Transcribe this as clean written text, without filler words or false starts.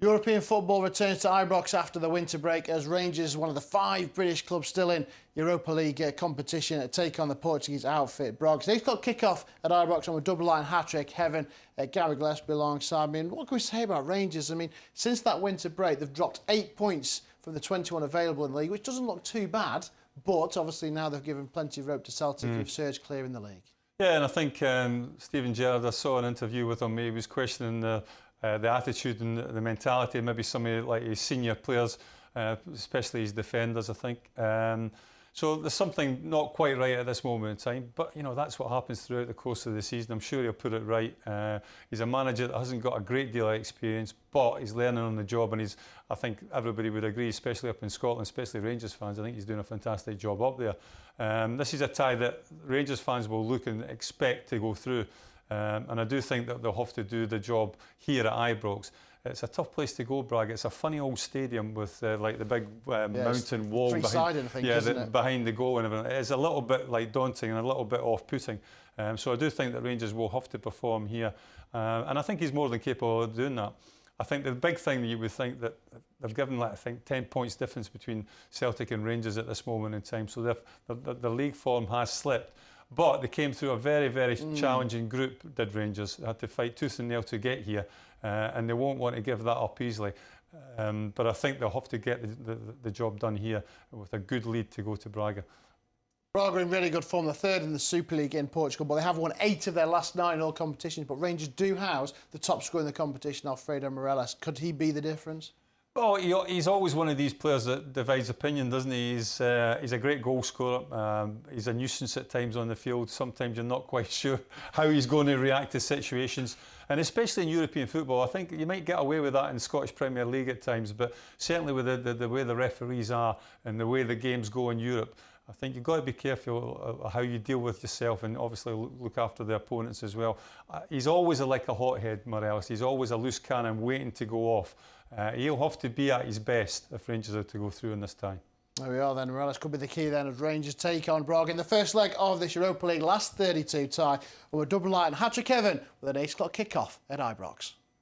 European football returns to Ibrox after the winter break as Rangers, one of the 5 British clubs still in Europa League competition, take on the Portuguese outfit Braga. Today's got kick-off at Ibrox on a double-line hat-trick. Heaven, Gary Gillespie alongside me. And what can we say about Rangers? I mean, since that winter break, they've dropped 8 points from the 21 available in the league, which doesn't look too bad. But obviously now they've given plenty of rope to Celtic, who've surged clear in the league. Yeah, and I think Steven Gerrard, I saw an interview with him. He was questioning the attitude and the mentality of maybe some of like his senior players, especially his defenders, I think. So there's something not quite right at this moment in time, but you know, that's what happens throughout the course of the season. I'm sure he'll put it right. He's a manager that hasn't got a great deal of experience, but he's learning on the job, and I think everybody would agree, especially up in Scotland, especially Rangers fans, I think he's doing a fantastic job up there. This is a tie that Rangers fans will look and expect to go through. And I do think that they'll have to do the job here at Ibrox. It's a tough place to go, Braga. It's a funny old stadium with like the big mountain wall behind the goal and everything. It's a little bit like daunting and a little bit off-putting. So I do think that Rangers will have to perform here. And I think he's more than capable of doing that. I think the big thing that you would think that they've given, like, I think, 10 points difference between Celtic and Rangers at this moment in time. So the league form has slipped. But they came through a very, very challenging group, did Rangers. They had to fight tooth and nail to get here, and they won't want to give that up easily. But I think they'll have to get the job done here with a good lead to go to Braga. Braga in really good form, the 3rd in the Super League in Portugal, but they have won 8 of their last 9 in all competitions. But Rangers do house the top scorer in the competition, Alfredo Morelos. Could he be the difference? Well, he's always one of these players that divides opinion, doesn't he? He's a great goal scorer. He's a nuisance at times on the field. Sometimes you're not quite sure how he's going to react to situations. And especially in European football, I think you might get away with that in Scottish Premier League at times, but certainly with the way the referees are and the way the games go in Europe, I think you've got to be careful how you deal with yourself and obviously look after the opponents as well. He's always like a hothead, Morelos. He's always a loose cannon waiting to go off. He'll have to be at his best if Rangers are to go through in this tie. There we are then. Morelos could be the key then as Rangers take on Braga in the first leg of this Europa League last 32 tie. We're double-line hat-trick Heaven with an 8 o'clock kick-off at Ibrox.